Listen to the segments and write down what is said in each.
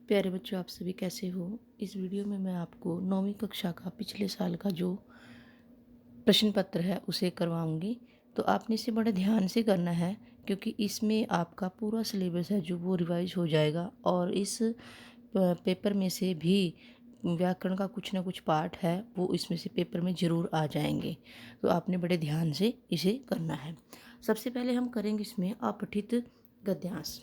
प्यारे बच्चों, आप सभी कैसे हो। इस वीडियो में मैं आपको 9वीं कक्षा का पिछले साल का जो प्रश्न पत्र है उसे करवाऊंगी। तो आपने इसे बड़े ध्यान से करना है, क्योंकि इसमें आपका पूरा सिलेबस है जो वो रिवाइज हो जाएगा। और इस पेपर में से भी व्याकरण का कुछ ना कुछ पार्ट है वो इसमें से पेपर में ज़रूर आ जाएंगे। तो आपने बड़े ध्यान से इसे करना है। सबसे पहले हम करेंगे इसमें अपठित गद्यांश।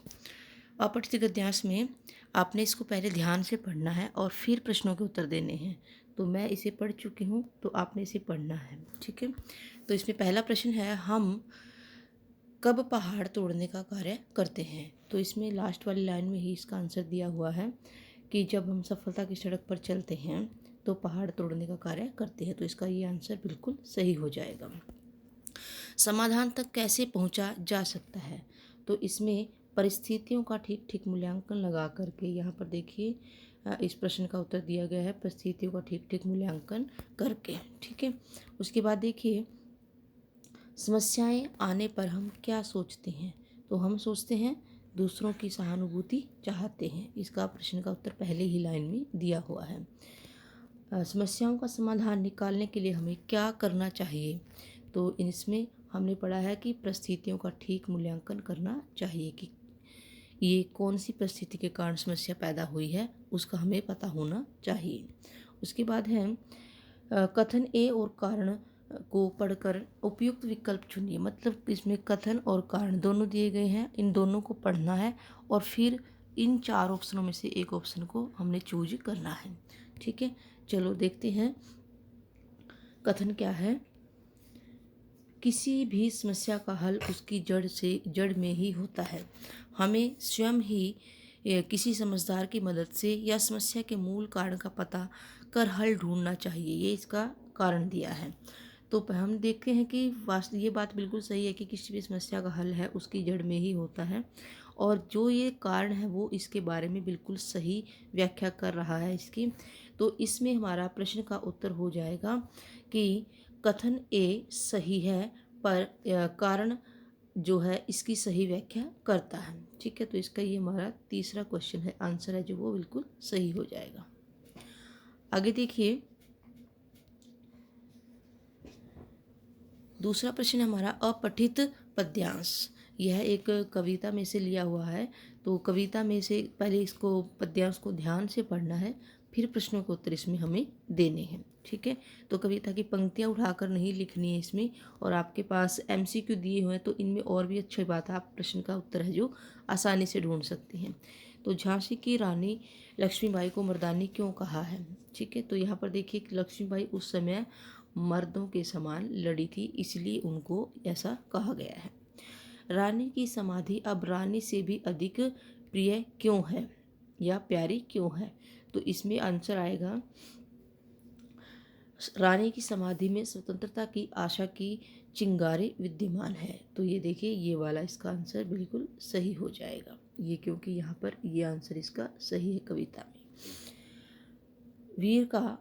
अपठित गद्यांश में आपने इसको पहले ध्यान से पढ़ना है और फिर प्रश्नों के उत्तर देने हैं। तो मैं इसे पढ़ चुकी हूँ, तो आपने इसे पढ़ना है, ठीक है। तो इसमें पहला प्रश्न है, हम कब पहाड़ तोड़ने का कार्य करते हैं। तो इसमें लास्ट वाली लाइन में ही इसका आंसर दिया हुआ है कि जब हम सफलता की सड़क पर चलते हैं तो पहाड़ तोड़ने का कार्य करते हैं। तो इसका ये आंसर बिल्कुल सही हो जाएगा। समाधान तक कैसे पहुंचा जा सकता है। तो इसमें परिस्थितियों का ठीक ठीक मूल्यांकन लगा करके, यहाँ पर देखिए इस प्रश्न का उत्तर दिया गया है परिस्थितियों का ठीक ठीक मूल्यांकन करके, ठीक है। उसके बाद देखिए, समस्याएं आने पर हम क्या सोचते हैं। तो हम सोचते हैं दूसरों की सहानुभूति चाहते हैं। इसका प्रश्न का उत्तर पहले ही लाइन में दिया हुआ है। समस्याओं का समाधान निकालने के लिए हमें क्या करना चाहिए। तो इसमें हमने पढ़ा है कि परिस्थितियों का ठीक मूल्यांकन करना चाहिए कि ये कौन सी परिस्थिति के कारण समस्या पैदा हुई है, उसका हमें पता होना चाहिए। उसके बाद है कथन ए और कारण को पढ़कर उपयुक्त विकल्प चुनिए। मतलब इसमें कथन और कारण दोनों दिए गए हैं, इन दोनों को पढ़ना है और फिर इन चार ऑप्शनों में से एक ऑप्शन को हमने चूज करना है, ठीक है। चलो देखते हैं कथन क्या है। किसी भी समस्या का हल उसकी जड़ में ही होता है। हमें स्वयं ही किसी समझदार की मदद से या समस्या के मूल कारण का पता कर हल ढूंढना चाहिए। ये इसका कारण दिया है। तो हम देखते हैं कि वास्तव ये बात बिल्कुल सही है कि किसी भी समस्या का हल है उसकी जड़ में ही होता है। और जो ये कारण है वो इसके बारे में बिल्कुल सही व्याख्या कर रहा है इसकी। तो इसमें हमारा प्रश्न का उत्तर हो जाएगा कि कथन ए सही है, पर कारण जो है इसकी सही व्याख्या करता है, ठीक है। तो इसका ये हमारा तीसरा क्वेश्चन है, आंसर है जो वो बिल्कुल सही हो जाएगा। आगे देखिए, दूसरा प्रश्न हमारा अपठित पद्यांश। यह एक कविता में से लिया हुआ है। तो कविता में से पहले इसको पद्यांश को ध्यान से पढ़ना है, फिर प्रश्नों के उत्तर इसमें हमें देने हैं, ठीक है। तो कविता की पंक्तियाँ उठाकर नहीं लिखनी है इसमें। और आपके पास MCQ दिए हुए हैं, तो इनमें और भी अच्छी बात है, आप प्रश्न का उत्तर है जो आसानी से ढूंढ सकते हैं। तो झांसी की रानी लक्ष्मीबाई को मर्दानी क्यों कहा है, ठीक है। तो यहाँ पर देखिए कि लक्ष्मीबाई उस समय मर्दों के समान लड़ी थी, इसलिए उनको ऐसा कहा गया है। रानी की समाधि अब रानी से भी अधिक प्रिय क्यों है या प्यारी क्यों है। तो इसमें आंसर आएगा, रानी की समाधि में स्वतंत्रता की आशा की चिंगारी विद्यमान है। तो ये देखिए, ये वाला इसका आंसर बिल्कुल सही हो जाएगा, ये क्योंकि यहाँ पर ये आंसर इसका सही है कविता में। वीर का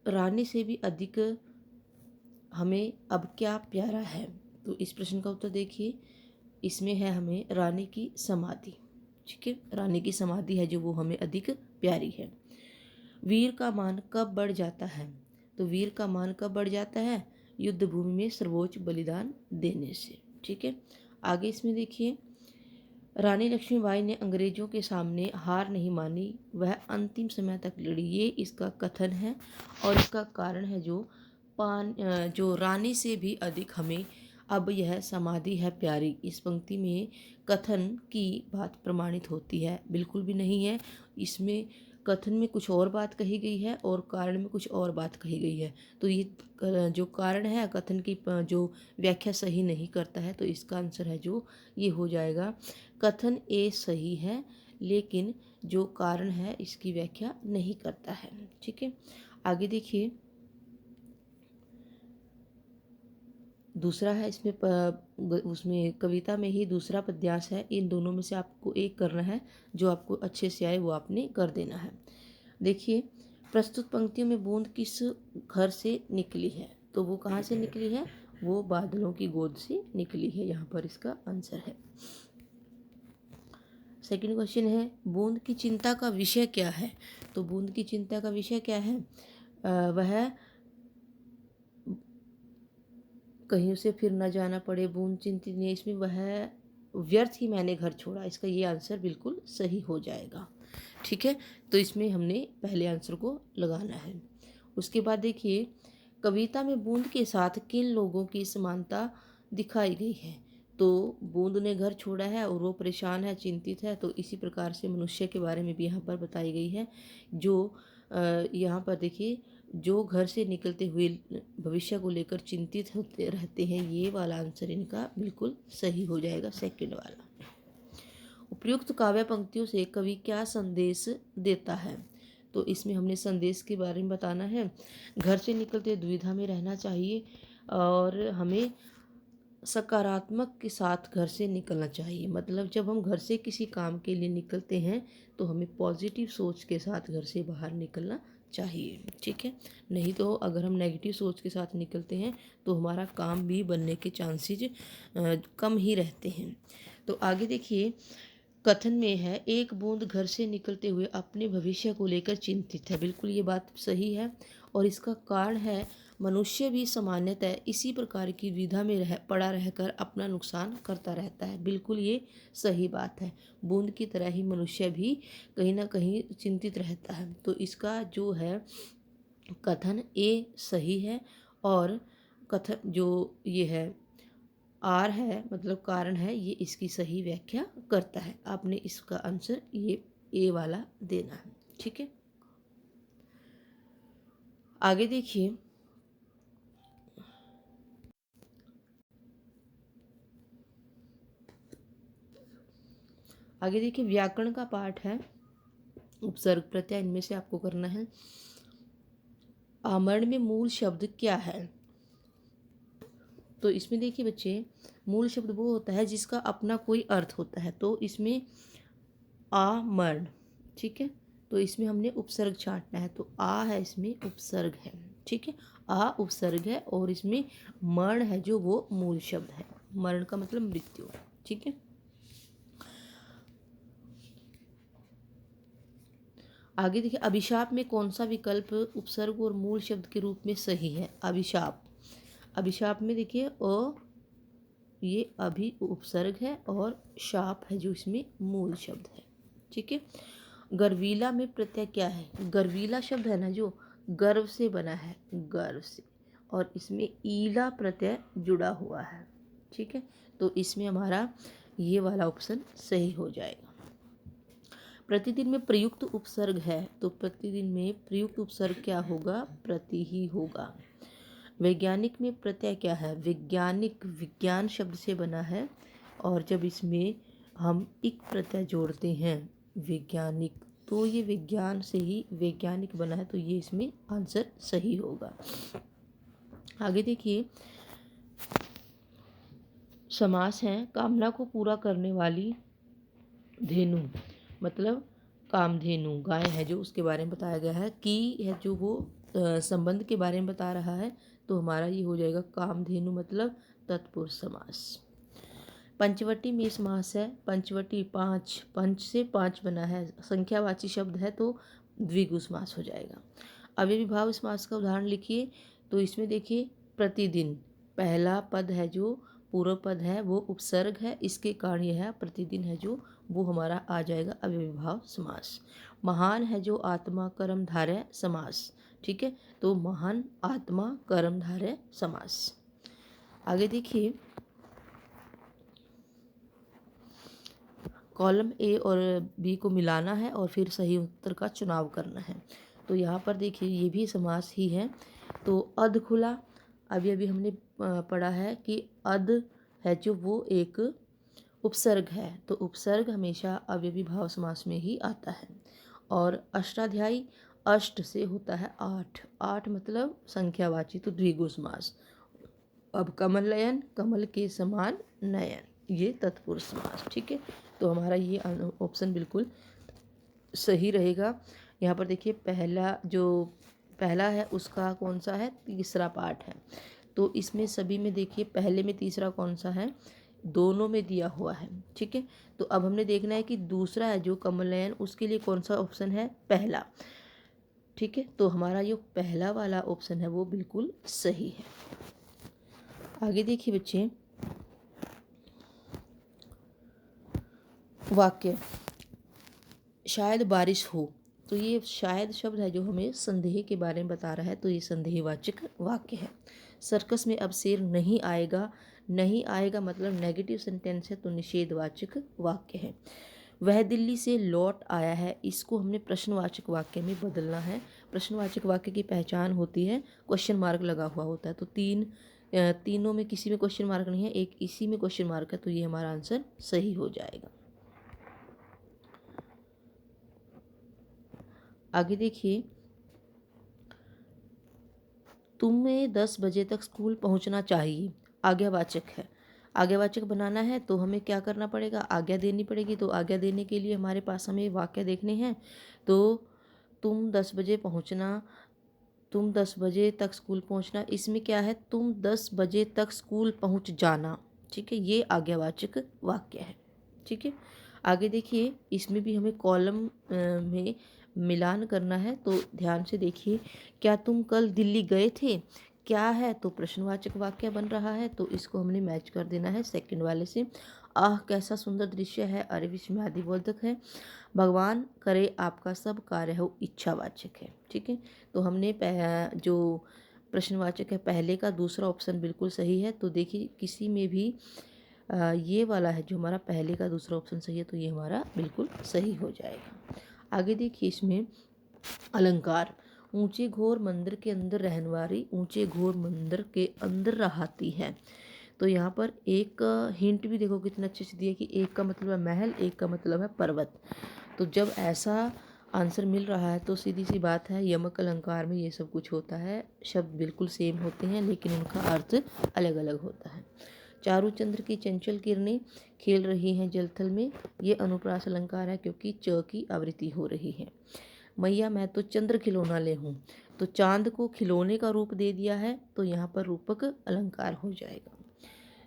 रानी से भी अधिक हमें अब क्या प्यारा है। तो इस प्रश्न का उत्तर देखिए, इसमें है हमें रानी की समाधि, ठीक है। रानी की समाधि है जो वो हमें अधिक प्यारी है। वीर का मान कब बढ़ जाता है। तो वीर का मान कब बढ़ जाता है, युद्ध भूमि में सर्वोच्च बलिदान देने से, ठीक है। आगे इसमें देखिए, रानी लक्ष्मीबाई ने अंग्रेजों के सामने हार नहीं मानी, वह अंतिम समय तक लड़ी। ये इसका कथन है और इसका कारण है जो रानी से भी अधिक हमें अब यह समाधि है प्यारी। इस पंक्ति में कथन की बात प्रमाणित होती है, बिल्कुल भी नहीं है। इसमें कथन में कुछ और बात कही गई है और कारण में कुछ और बात कही गई है। तो ये जो कारण है कथन की जो व्याख्या सही नहीं करता है। तो इसका आंसर है जो ये हो जाएगा, कथन ए सही है लेकिन जो कारण है इसकी व्याख्या नहीं करता है, ठीक है। आगे देखिए, दूसरा है उसमें कविता में ही दूसरा पद्यांश है। इन दोनों में से आपको एक करना है, जो आपको अच्छे से आए वो आपने कर देना है। देखिए, प्रस्तुत पंक्तियों में बूंद किस घर से निकली है। तो वो कहाँ से निकली है, वो बादलों की गोद से निकली है। यहाँ पर इसका आंसर है। सेकंड क्वेश्चन है बूंद की चिंता का विषय क्या है। तो बूंद की चिंता का विषय क्या है, वह कहीं उसे फिर न जाना पड़े, बूंद चिंतित नहीं है, इसमें वह व्यर्थ ही मैंने घर छोड़ा, इसका ये आंसर बिल्कुल सही हो जाएगा। ठीक है, तो इसमें हमने पहले आंसर को लगाना है। उसके बाद देखिए कविता में बूंद के साथ किन लोगों की समानता दिखाई गई है। तो बूंद ने घर छोड़ा है और वो परेशान है, चिंतित है, तो इसी प्रकार से मनुष्य के बारे में भी यहाँ पर बताई गई है। जो यहाँ पर देखिए जो घर से निकलते हुए भविष्य को लेकर चिंतित होते रहते हैं, ये वाला आंसर इनका बिल्कुल सही हो जाएगा, सेकंड वाला। उपयुक्त काव्य पंक्तियों से कवि क्या संदेश देता है। तो इसमें हमने संदेश के बारे में बताना है। घर से निकलते दुविधा में रहना चाहिए और हमें सकारात्मक के साथ घर से निकलना चाहिए। मतलब जब हम घर से किसी काम के लिए निकलते हैं तो हमें पॉजिटिव सोच के साथ घर से बाहर निकलना चाहिए। ठीक है, नहीं तो अगर हम नेगेटिव सोच के साथ निकलते हैं तो हमारा काम भी बनने के चांसेज कम ही रहते हैं। तो आगे देखिए कथन में है एक बूंद घर से निकलते हुए अपने भविष्य को लेकर चिंतित है। बिल्कुल ये बात सही है और इसका कारण है मनुष्य भी सामान्यतः इसी प्रकार की दुविधा में पड़ा रहकर अपना नुकसान करता रहता है। बिल्कुल ये सही बात है, बूंद की तरह ही मनुष्य भी कहीं ना कहीं चिंतित रहता है। तो इसका जो है कथन ए सही है और कथन जो ये है आर है मतलब कारण है, ये इसकी सही व्याख्या करता है। आपने इसका आंसर ये ए वाला देना है। ठीक है, आगे देखिए व्याकरण का पाठ है, उपसर्ग प्रत्यय इनमें से आपको करना है। आमरण में मूल शब्द क्या है। तो इसमें देखिए बच्चे मूल शब्द वो होता है जिसका अपना कोई अर्थ होता है। तो इसमें आमरण, ठीक है, तो इसमें हमने उपसर्ग छांटना है। तो आ है इसमें उपसर्ग है। ठीक है, आ उपसर्ग है और इसमें मरण है जो वो मूल शब्द है। मरण का मतलब मृत्यु। ठीक है, आगे देखिए अभिशाप में कौन सा विकल्प उपसर्ग और मूल शब्द के रूप में सही है। अभिशाप में देखिए ये अभी उपसर्ग है और शाप है जो इसमें मूल शब्द है। ठीक है, गर्वीला में प्रत्यय क्या है। गर्वीला शब्द है ना जो गर्व से बना है, गर्व से, और इसमें ईला प्रत्यय जुड़ा हुआ है। ठीक है, तो इसमें हमारा ये वाला ऑप्शन सही हो जाएगा। प्रतिदिन में प्रयुक्त उपसर्ग है, तो प्रतिदिन में प्रयुक्त उपसर्ग क्या होगा, प्रति ही होगा। वैज्ञानिक में प्रत्यय क्या है। वैज्ञानिक विज्ञान शब्द से बना है और जब इसमें हम इक प्रत्यय जोड़ते हैं वैज्ञानिक, तो ये विज्ञान से ही वैज्ञानिक बना है, तो ये इसमें आंसर सही होगा। आगे देखिए समास है कामना को पूरा करने वाली धेनु, मतलब कामधेनु गाय है जो उसके बारे में बताया गया है। की है जो वो संबंध के बारे में बता रहा है, तो हमारा ये हो जाएगा कामधेनु मतलब तत्पुरुष समास। पंचवटी में समास है। पंचवटी पाँच, पंच से पाँच बना है, संख्यावाची शब्द है तो द्विगु समास हो जाएगा। अव्ययी भाव समास का उदाहरण लिखिए। तो इसमें देखिए प्रतिदिन पहला पद है जो पूर्व पद है वो उपसर्ग है, इसके कारण यह है प्रतिदिन है जो वो हमारा आ जाएगा अव्ययी भाव समास। महान है जो आत्मा कर्मधारय समास। ठीक है, तो महान आत्मा कर्मधारय समास। आगे देखिए कॉलम ए और बी को मिलाना है और फिर सही उत्तर का चुनाव करना है। तो यहाँ पर देखिए ये भी समास ही है। तो अध खुला, अभी हमने पढ़ा है कि अध है जो वो एक उपसर्ग है, तो उपसर्ग हमेशा अव्ययी भाव समास में ही आता है। और अष्टाध्यायी अष्ट से होता है आठ, आठ मतलब संख्यावाची तो द्विगु समास। अब कमल नयन, कमल के समान नयन, ये तत्पुरुष समास। ठीक है, तो हमारा ये ऑप्शन बिल्कुल सही रहेगा। यहाँ पर देखिए पहला है उसका कौन सा है, तीसरा पार्ट है। तो इसमें सभी में देखिए पहले में तीसरा कौन सा है, दोनों में दिया हुआ है। ठीक है, तो अब हमने देखना है कि दूसरा है जो कमल नयन, उसके लिए कौन सा ऑप्शन है, पहला। ठीक है, तो हमारा जो पहला वाला ऑप्शन है वो बिल्कुल सही है। आगे देखिए बच्चे, वाक्य शायद बारिश हो। तो ये शायद शब्द है जो हमें संदेह के बारे में बता रहा है, तो ये संदेहवाचक वाक्य है। सर्कस में अब शेर नहीं आएगा, नहीं आएगा मतलब नेगेटिव सेंटेंस है, तो निषेधवाचक वाक्य है। वह दिल्ली से लौट आया है, इसको हमने प्रश्नवाचक वाक्य में बदलना है। प्रश्नवाचक वाक्य की पहचान होती है क्वेश्चन मार्क लगा हुआ होता है, तो तीनों में किसी में क्वेश्चन मार्क नहीं है, एक इसी में क्वेश्चन मार्क है, तो ये हमारा आंसर सही हो जाएगा। आगे देखिए, तुम्हें 10 बजे तक स्कूल पहुंचना चाहिए, आज्ञावाचक है। आज्ञावाचक बनाना है तो हमें क्या करना पड़ेगा, आज्ञा देनी पड़ेगी। तो आज्ञा देने के लिए हमारे पास हमें वाक्य देखने हैं। तो तुम 10 बजे पहुंचना, तुम 10 बजे तक स्कूल पहुंचना, इसमें क्या है, तुम 10 बजे तक स्कूल पहुंच जाना। ठीक है, ये आज्ञावाचक वाक्य है। ठीक है, आगे देखिए, इसमें भी हमें कॉलम में मिलान करना है, तो ध्यान से देखिए। क्या तुम कल दिल्ली गए थे, क्या है तो प्रश्नवाचक वाक्य बन रहा है, तो इसको हमने मैच कर देना है सेकंड वाले से। आह कैसा सुंदर दृश्य है, अरे विस्मयादिबोधक है। भगवान करे आपका सब कार्य हो, इच्छावाचक है। ठीक है, तो हमने जो प्रश्नवाचक है पहले का दूसरा ऑप्शन बिल्कुल सही है। तो देखिए किसी में भी ये वाला है जो हमारा पहले का दूसरा ऑप्शन सही है, तो ये हमारा बिल्कुल सही हो जाएगा। आगे देखिए, इसमें अलंकार, ऊंचे घोर मंदिर के अंदर रहने वाली ऊंचे घोर मंदिर के अंदर रहाती है। तो यहाँ पर एक हिंट भी देखो कितना अच्छे से दिया कि एक का मतलब है महल, एक का मतलब है पर्वत। तो जब ऐसा आंसर मिल रहा है तो सीधी सी बात है, यमक अलंकार में ये सब कुछ होता है, शब्द बिल्कुल सेम होते हैं लेकिन उनका अर्थ अलग अलग होता है। चारू चंद्र की चंचल किरणें खेल रही हैं जलथल में, ये अनुप्रास अलंकार है क्योंकि च की आवृत्ति हो रही है। मैया मैं तो चंद्र खिलौना ले हूँ, तो चांद को खिलौने का रूप दे दिया है, तो यहाँ पर रूपक अलंकार हो जाएगा।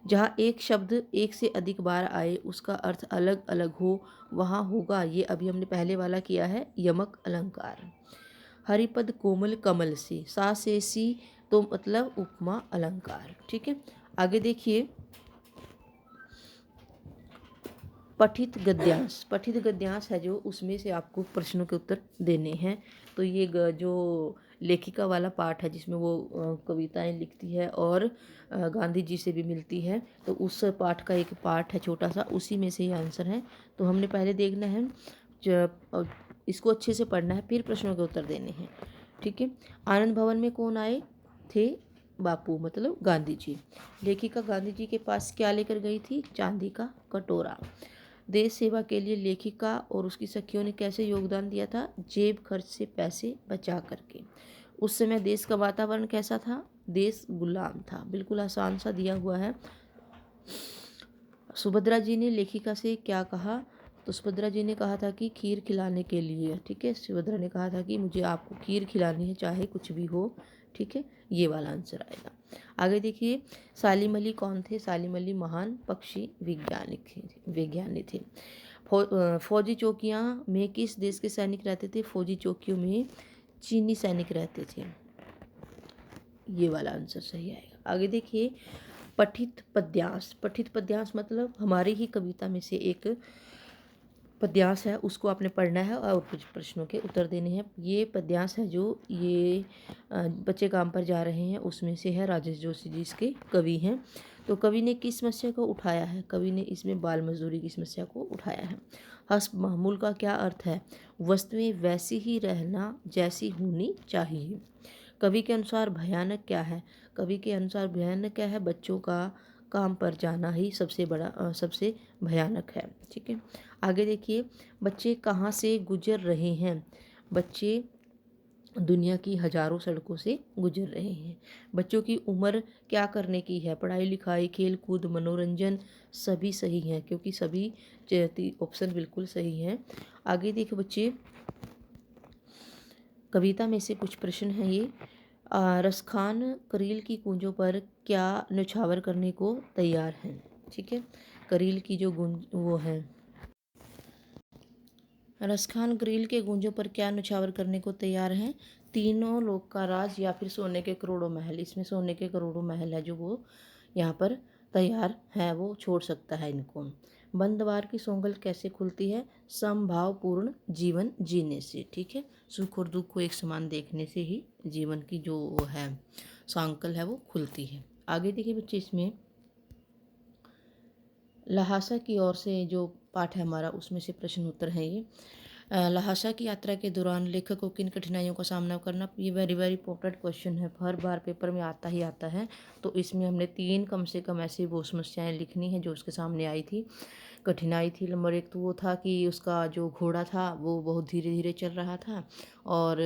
जहाँ एक शब्द एक से अधिक बार आए, उसका अर्थ अलग अलग हो, वहाँ होगा, ये अभी हमने पहले वाला किया है, यमक अलंकार। हरिपद कोमल कमल से, सा से सी तो मतलब उपमा अलंकार। ठीक है, आगे देखिए, पठित गद्यांश, पठित गद्यांश है जो उसमें से आपको प्रश्नों के उत्तर देने हैं। तो ये जो लेखिका वाला पार्ट है जिसमें वो कविताएं लिखती है और गांधी जी से भी मिलती है, तो उस पार्ट का एक पार्ट है छोटा सा, उसी में से ये आंसर है। तो हमने पहले देखना है, जब इसको अच्छे से पढ़ना है, फिर प्रश्नों के उत्तर देने हैं। ठीक है, आनंद भवन में कौन आए थे, बापू मतलब गांधी जी। लेखिका गांधी जी के पास क्या लेकर गई थी, चांदी का कटोरा। देश सेवा के लिए लेखिका और उसकी सखियों ने कैसे योगदान दिया था, जेब खर्च से पैसे बचा करके। उस समय देश का वातावरण कैसा था, देश गुलाम था। बिल्कुल आसान सा दिया हुआ है। सुभद्रा जी ने लेखिका से क्या कहा, तो सुभद्रा जी ने कहा था कि खीर खिलाने के लिए। ठीक है, सुभद्रा ने कहा था कि मुझे आपको खीर खिलानी है चाहे कुछ भी हो। ठीक है, ये वाला आंसर आएगा। आगे देखिए, सालिम अली कौन थे, सालिम अली महान पक्षी विज्ञानी थे। फौजी चौकियाँ में किस देश के सैनिक रहते थे, फौजी चौकियों में चीनी सैनिक रहते थे। ये वाला आंसर सही आएगा। आगे देखिए, पठित पद्यांश, पठित पद्यांश मतलब हमारी ही कविता में से एक पद्यांश है, उसको आपने पढ़ना है और कुछ प्रश्नों के उत्तर देने हैं। ये पद्यांश है जो ये बच्चे काम पर जा रहे हैं उसमें से है, राजेश जोशी जी इसके कवि हैं। तो कवि ने किस समस्या को उठाया है, कवि ने इसमें बाल मजदूरी की समस्या को उठाया है। हस्ब मामूल का क्या अर्थ है, वस्तुएं वैसी ही रहना जैसी होनी चाहिए। कवि के अनुसार भयानक क्या है, कवि के अनुसार भयानक क्या है, बच्चों का काम पर जाना ही सबसे भयानक है। ठीक है, आगे देखिए, बच्चे कहाँ से गुजर रहे हैं, बच्चे दुनिया की हजारों सड़कों से गुजर रहे हैं। बच्चों की उम्र क्या करने की है, पढ़ाई लिखाई खेल कूद मनोरंजन, सभी सही हैं क्योंकि सभी ऑप्शन बिल्कुल सही हैं। आगे देखिए बच्चे, कविता में से कुछ प्रश्न हैं ये। रसखान करील की कूंजों पर क्या न्यौछावर करने को तैयार हैं। ठीक है, करील की जो गूंज वो है, रसखान करील के गूंजों पर क्या न्यौछावर करने को तैयार हैं? तीनों लोक का राज या फिर सोने के करोड़ों महल। इसमें सोने के करोड़ों महल है जो वो यहाँ पर तैयार है, वो छोड़ सकता है इनको। बंद द्वार की सोंगल कैसे खुलती है? समभावपूर्ण जीवन जीने से। ठीक है, सुख और दुख को एक समान देखने से ही जीवन की जो वो है सांकल है वो खुलती है। आगे देखिए बच्चे, इसमें लहासा की ओर से जो पाठ है हमारा उसमें से प्रश्न उत्तर है ये। लहासा की यात्रा के दौरान लेखक को किन कठिनाइयों का सामना करना? ये वेरी वेरी इंपॉर्टेंट क्वेश्चन है, हर बार पेपर में आता ही आता है। तो इसमें हमने 3 कम से कम ऐसी वो समस्याएं लिखनी है जो उसके सामने आई थी। कठिनाई थी नंबर 1 तो वो था कि उसका जो घोड़ा था वो बहुत धीरे धीरे चल रहा था और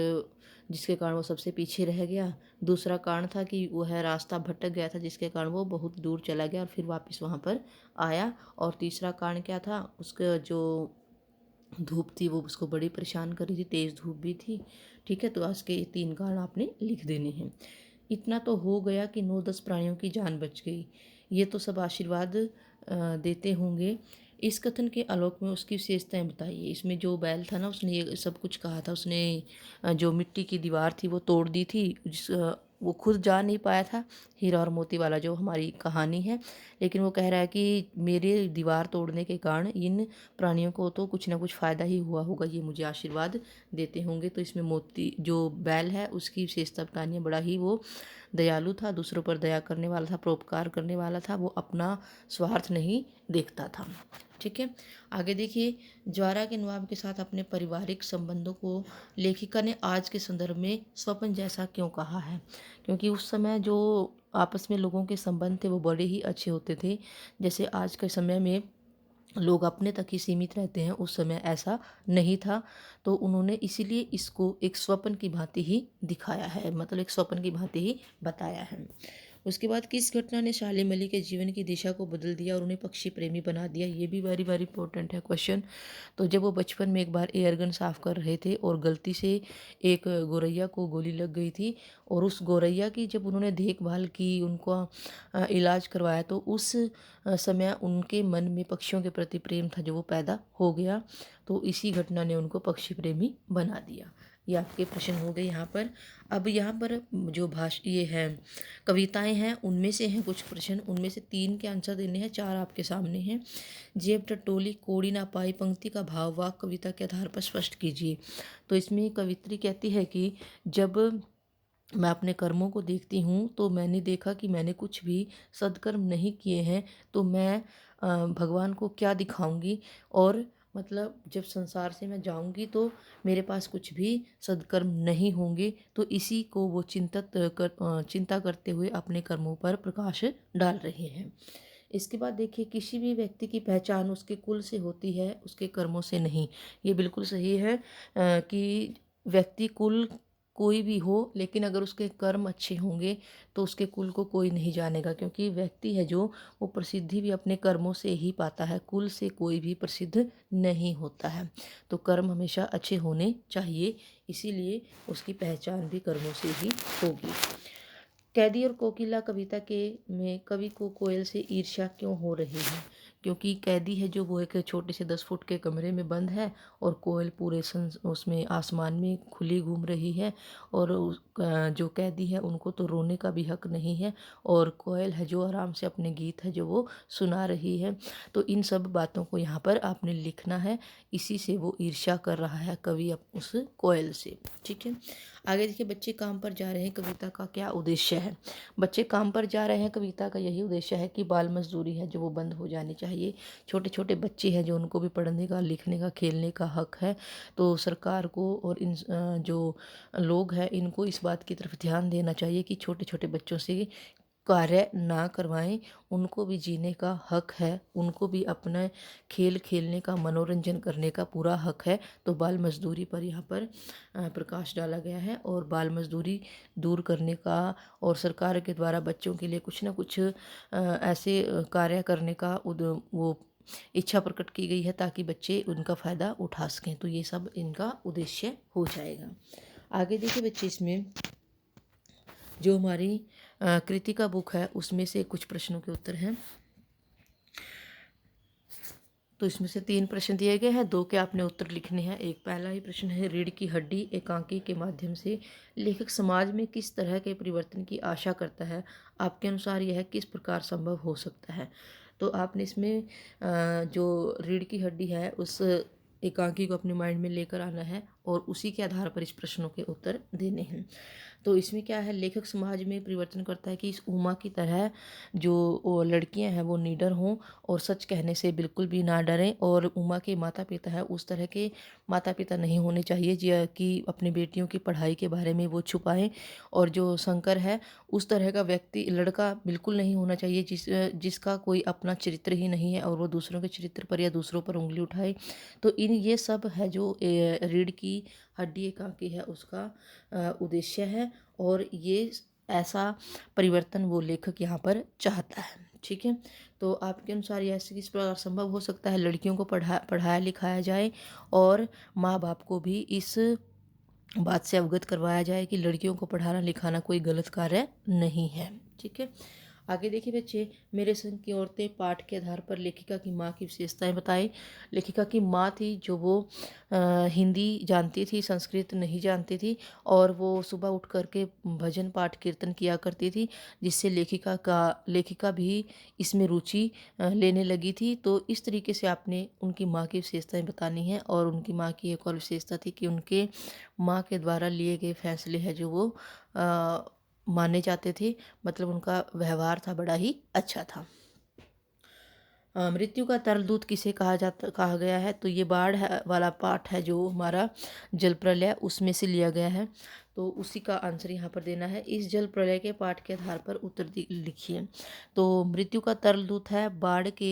जिसके कारण वो सबसे पीछे रह गया। दूसरा कारण था कि वह रास्ता भटक गया था जिसके कारण वो बहुत दूर चला गया और फिर वापस वहाँ पर आया। और तीसरा कारण क्या था? उसका जो धूप थी वो उसको बड़ी परेशान कर रही थी, तेज़ धूप भी थी। ठीक है, तो आज के 3 कारण आपने लिख देने हैं। इतना तो हो गया कि 9-10 प्राणियों की जान बच गई। ये तो सब आशीर्वाद देते होंगे। इस कथन के आलोक में उसकी विशेषताएं बताइए। इसमें जो बैल था ना उसने ये सब कुछ कहा था। उसने जो मिट्टी की दीवार थी वो तोड़ दी थी, वो खुद जा नहीं पाया था, हीरा और मोती वाला जो हमारी कहानी है। लेकिन वो कह रहा है कि मेरे दीवार तोड़ने के कारण इन प्राणियों को तो कुछ ना कुछ फ़ायदा ही हुआ होगा, ये मुझे आशीर्वाद देते होंगे। तो इसमें मोती जो बैल है उसकी विशेषता बतानी है। बड़ा ही वो दयालु था, दूसरों पर दया करने वाला था, परोपकार करने वाला था, वो अपना स्वार्थ नहीं देखता था। ठीक है, आगे देखिए, ज्वारा के नवाब के साथ अपने पारिवारिक संबंधों को लेखिका ने आज के संदर्भ में स्वप्न जैसा क्यों कहा है? क्योंकि उस समय जो आपस में लोगों के संबंध थे वो बड़े ही अच्छे होते थे। जैसे आज के समय में लोग अपने तक ही सीमित रहते हैं, उस समय ऐसा नहीं था। तो उन्होंने इसीलिए इसको एक स्वप्न की भांति ही दिखाया है, मतलब एक स्वप्न की भांति ही बताया है। उसके बाद किस घटना ने शालिम अली के जीवन की दिशा को बदल दिया और उन्हें पक्षी प्रेमी बना दिया? ये भी वेरी वेरी इंपॉर्टेंट है क्वेश्चन। तो जब वो बचपन में एक बार एयरगन साफ़ कर रहे थे और गलती से एक गौरैया को गोली लग गई थी और उस गौरैया की जब उन्होंने देखभाल की, उनका इलाज करवाया, तो उस समय उनके मन में पक्षियों के प्रति प्रेम था जो वो पैदा हो गया। तो इसी घटना ने उनको पक्षी प्रेमी बना दिया। ये आपके प्रश्न हो गए यहाँ पर। अब यहाँ पर जो ये है कविताएं हैं उनमें से हैं कुछ प्रश्न, उनमें से 3 के आंसर देने हैं, 4 आपके सामने हैं। जेब टटोली कोड़ी ना पाई पंक्ति का भाव वाक कविता के आधार पर स्पष्ट कीजिए। तो इसमें कवित्री कहती है कि जब मैं अपने कर्मों को देखती हूँ तो मैंने देखा कि मैंने कुछ भी सदकर्म नहीं किए हैं, तो मैं भगवान को क्या दिखाऊंगी। और मतलब जब संसार से मैं जाऊंगी तो मेरे पास कुछ भी सदकर्म नहीं होंगे। तो इसी को वो चिंता करते हुए अपने कर्मों पर प्रकाश डाल रहे हैं। इसके बाद देखिए, किसी भी व्यक्ति की पहचान उसके कुल से होती है, उसके कर्मों से नहीं। ये बिल्कुल सही है कि व्यक्ति कुल कोई भी हो, लेकिन अगर उसके कर्म अच्छे होंगे तो उसके कुल को कोई नहीं जानेगा, क्योंकि व्यक्ति है जो वो प्रसिद्धि भी अपने कर्मों से ही पाता है, कुल से कोई भी प्रसिद्ध नहीं होता है। तो कर्म हमेशा अच्छे होने चाहिए, इसीलिए उसकी पहचान भी कर्मों से ही होगी। कैदी और कोकिला कविता के में कवि को कोयल से ईर्ष्या क्यों हो रही है? क्योंकि कैदी है जो वो एक छोटे से 10 फुट के कमरे में बंद है और कोयल पूरे उसमें आसमान में खुली घूम रही है। और जो कैदी है उनको तो रोने का भी हक नहीं है, और कोयल है जो आराम से अपने गीत है जो वो सुना रही है। तो इन सब बातों को यहाँ पर आपने लिखना है, इसी से वो ईर्ष्या कर रहा है कवि उस कोयल से। ठीक है, आगे देखिए, बच्चे काम पर जा रहे हैं कविता का क्या उद्देश्य है? बच्चे काम पर जा रहे हैं कविता का यही उद्देश्य है कि बाल मजदूरी है जो वो बंद हो जानी चाहिए। छोटे छोटे बच्चे हैं जो उनको भी पढ़ने का, लिखने का, खेलने का हक है। तो सरकार को और इन जो लोग हैं इनको इस बात की तरफ ध्यान देना चाहिए कि छोटे छोटे बच्चों से कार्य ना करवाएं। उनको भी जीने का हक है, उनको भी अपना खेल खेलने का, मनोरंजन करने का पूरा हक है। तो बाल मजदूरी पर यहाँ पर प्रकाश डाला गया है और बाल मजदूरी दूर करने का और सरकार के द्वारा बच्चों के लिए कुछ ना कुछ ऐसे कार्य करने का वो इच्छा प्रकट की गई है ताकि बच्चे उनका फ़ायदा उठा सकें। तो ये सब इनका उद्देश्य हो जाएगा। आगे देखिए बच्चे, इसमें जो हमारी कृतिका बुक है उसमें से कुछ प्रश्नों के उत्तर हैं। तो इसमें से 3 प्रश्न दिए गए हैं, 2 के आपने उत्तर लिखने हैं। एक पहला ही प्रश्न है, रीढ़ की हड्डी एकांकी के माध्यम से लेखक समाज में किस तरह के परिवर्तन की आशा करता है? आपके अनुसार यह किस प्रकार संभव हो सकता है? तो आपने इसमें जो रीढ़ की हड्डी है उस एकांकी को अपने माइंड में लेकर आना है और उसी के आधार पर इस प्रश्नों के उत्तर देने हैं। तो इसमें क्या है, लेखक समाज में परिवर्तन करता है कि इस उमा की तरह जो लड़कियां हैं वो निडर हों और सच कहने से बिल्कुल भी ना डरें, और उमा के माता पिता है उस तरह के माता पिता नहीं होने चाहिए जो कि अपनी बेटियों की पढ़ाई के बारे में वो छुपाएं, और जो शंकर है उस तरह का व्यक्ति लड़का बिल्कुल नहीं होना चाहिए जिसका कोई अपना चरित्र ही नहीं है और वो दूसरों के चरित्र पर या दूसरों पर उंगली उठाए। तो इन ये सब है जो रीढ़ की हड्डी एकांकी है उसका उद्देश्य है, और ये ऐसा परिवर्तन वो लेखक यहाँ पर चाहता है। ठीक है, तो आपके अनुसार यह किस प्रकार संभव हो सकता है? लड़कियों को पढ़ाया लिखाया जाए और माँ बाप को भी इस बात से अवगत करवाया जाए कि लड़कियों को पढ़ाना लिखाना कोई गलत कार्य नहीं है। ठीक है, आगे देखिए बच्चे, मेरे संग की औरतें पाठ के आधार पर लेखिका की माँ की विशेषताएं बताएं। लेखिका की माँ थी जो वो हिंदी जानती थी, संस्कृत नहीं जानती थी, और वो सुबह उठ करके भजन पाठ कीर्तन किया करती थी, जिससे लेखिका भी इसमें रुचि लेने लगी थी। तो इस तरीके से आपने उनकी माँ की विशेषताएं बतानी है। और उनकी माँ की एक और विशेषता थी कि उनके माँ के द्वारा लिए गए फैसले हैं जो वो माने जाते थे, मतलब उनका व्यवहार था बड़ा ही अच्छा था। मृत्यु का तरल किसे कहा गया है? तो ये बाढ़ वाला पाठ है जो हमारा जल प्रलय उसमें से लिया गया है, तो उसी का आंसर यहाँ पर देना है। इस जल प्रलय के पाठ के आधार पर उत्तर लिखिए। तो मृत्यु का तरल दूत है बाढ़ के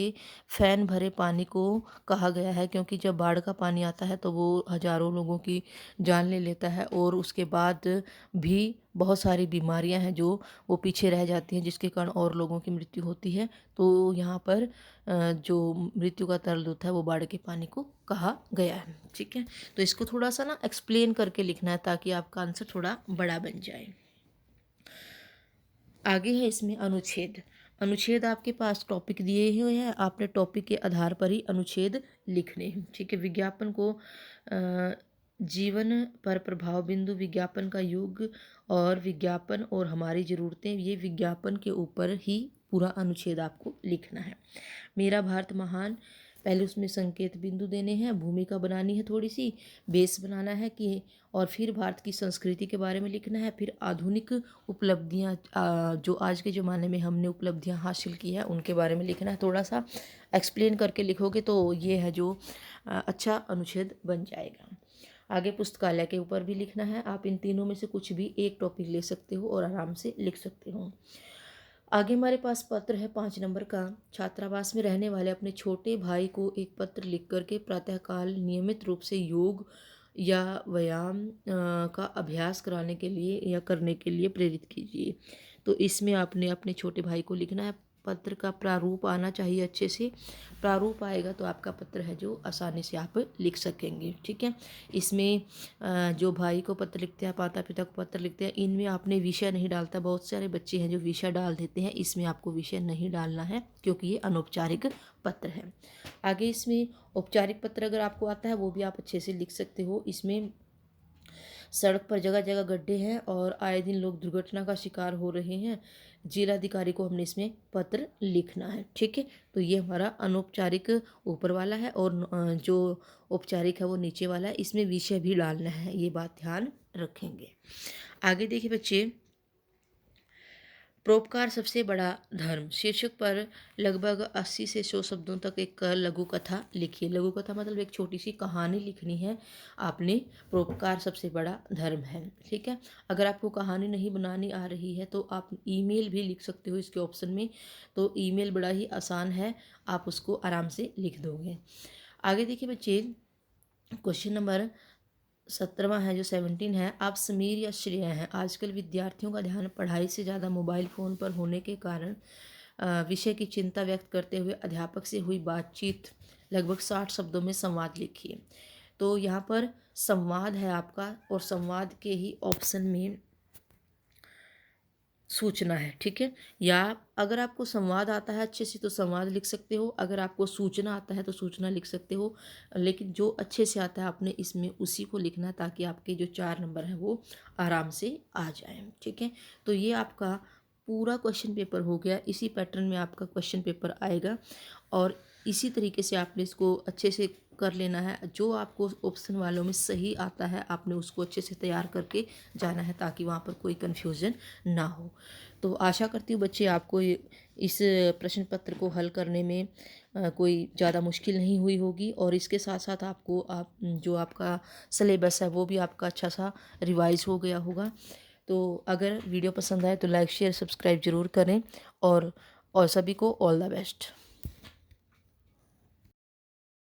फैन भरे पानी को कहा गया है, क्योंकि जब बाढ़ का पानी आता है तो वो हजारों लोगों की जान ले लेता है, और उसके बाद भी बहुत सारी बीमारियां हैं जो वो पीछे रह जाती हैं, जिसके कारण और लोगों की मृत्यु होती है। तो यहाँ पर जो मृत्यु का तरल दूत है वो बाढ़ के पानी को कहा गया है। ठीक है, तो इसको थोड़ा सा ना एक्सप्लेन करके लिखना है ताकि आपका आंसर थोड़ा बड़ा बन जाए। आगे है इसमें अनुच्छेद। अनुच्छेद आपके पास टॉपिक दिए हुए हैं, आपने टॉपिक के आधार पर ही अनुच्छेद लिखने हैं। ठीक है, विज्ञापन को जीवन पर प्रभाव बिंदु, विज्ञापन का युग और विज्ञापन और हमारी ज़रूरतें, ये विज्ञापन के ऊपर ही पूरा अनुच्छेद आपको लिखना है। मेरा भारत महान, पहले उसमें संकेत बिंदु देने हैं, भूमिका बनानी है, थोड़ी सी बेस बनाना है कि, और फिर भारत की संस्कृति के बारे में लिखना है, फिर आधुनिक उपलब्धियां जो आज के ज़माने में हमने उपलब्धियां हासिल की है उनके बारे में लिखना है। थोड़ा सा एक्सप्लेन करके लिखोगे तो ये है जो अच्छा अनुच्छेद बन जाएगा। आगे पुस्तकालय के ऊपर भी लिखना है, आप इन तीनों में से कुछ भी एक टॉपिक ले सकते हो और आराम से लिख सकते हो। आगे हमारे पास पत्र है 5 नंबर का, छात्रावास में रहने वाले अपने छोटे भाई को एक पत्र लिख करके प्रातःकाल नियमित रूप से योग या व्यायाम का अभ्यास कराने के लिए या करने के लिए प्रेरित कीजिए। तो इसमें आपने अपने छोटे भाई को लिखना है। पत्र का प्रारूप आना चाहिए अच्छे से, प्रारूप आएगा तो आपका पत्र है जो आसानी से आप लिख सकेंगे। ठीक है, इसमें जो भाई को पत्र लिखते हैं, माता पिता को पत्र लिखते हैं, इनमें आपने विषय नहीं डालता। बहुत सारे बच्चे हैं जो विषय डाल देते हैं, इसमें आपको विषय नहीं डालना है क्योंकि ये अनौपचारिक पत्र है। आगे इसमें औपचारिक पत्र अगर आपको आता है वो भी आप अच्छे से लिख सकते हो। इसमें सड़क पर जगह जगह गड्ढे हैं और आए दिन लोग दुर्घटना का शिकार हो रहे हैं, जिलाधिकारी को हमने इसमें पत्र लिखना है। ठीक है, तो ये हमारा अनौपचारिक ऊपर वाला है और जो औपचारिक है वो नीचे वाला है। इसमें विषय भी डालना है, ये बात ध्यान रखेंगे। आगे देखिए बच्चे, परोपकार सबसे बड़ा धर्म शीर्षक पर लगभग 80 से 100 शब्दों तक एक लघु कथा लिखिए। लघु कथा मतलब एक छोटी सी कहानी लिखनी है आपने। परोपकार सबसे बड़ा धर्म है। ठीक है, अगर आपको कहानी नहीं बनानी आ रही है तो आप ईमेल भी लिख सकते हो इसके ऑप्शन में, तो ईमेल बड़ा ही आसान है, आप उसको आराम से लिख दोगे। आगे देखिए बच्चे, क्वेश्चन नंबर 17वां है जो 17 है, आप समीर या श्रेया हैं। आजकल विद्यार्थियों का ध्यान पढ़ाई से ज़्यादा मोबाइल फ़ोन पर होने के कारण विषय की चिंता व्यक्त करते हुए अध्यापक से हुई बातचीत लगभग 60 शब्दों में संवाद लिखिए। तो यहाँ पर संवाद है आपका, और संवाद के ही ऑप्शन में सूचना है, ठीक है। या अगर आपको संवाद आता है अच्छे से तो संवाद लिख सकते हो, अगर आपको सूचना आता है तो सूचना लिख सकते हो। लेकिन जो अच्छे से आता है आपने इसमें उसी को लिखना है, ताकि आपके जो 4 नंबर हैं वो आराम से आ जाएँ, ठीक है। तो ये आपका पूरा क्वेश्चन पेपर हो गया। इसी पैटर्न में आपका क्वेश्चन पेपर आएगा और इसी तरीके से आपने इसको अच्छे से कर लेना है। जो आपको ऑप्शन वालों में सही आता है आपने उसको अच्छे से तैयार करके जाना है, ताकि वहाँ पर कोई कन्फ्यूज़न ना हो। तो आशा करती हूँ बच्चे आपको इस प्रश्न पत्र को हल करने में कोई ज़्यादा मुश्किल नहीं हुई होगी, और इसके साथ साथ आपको जो आपका सिलेबस है वो भी आपका अच्छा सा रिवाइज़ हो गया होगा। तो अगर वीडियो पसंद आए तो लाइक शेयर सब्सक्राइब ज़रूर करें, और सभी को ऑल द बेस्ट।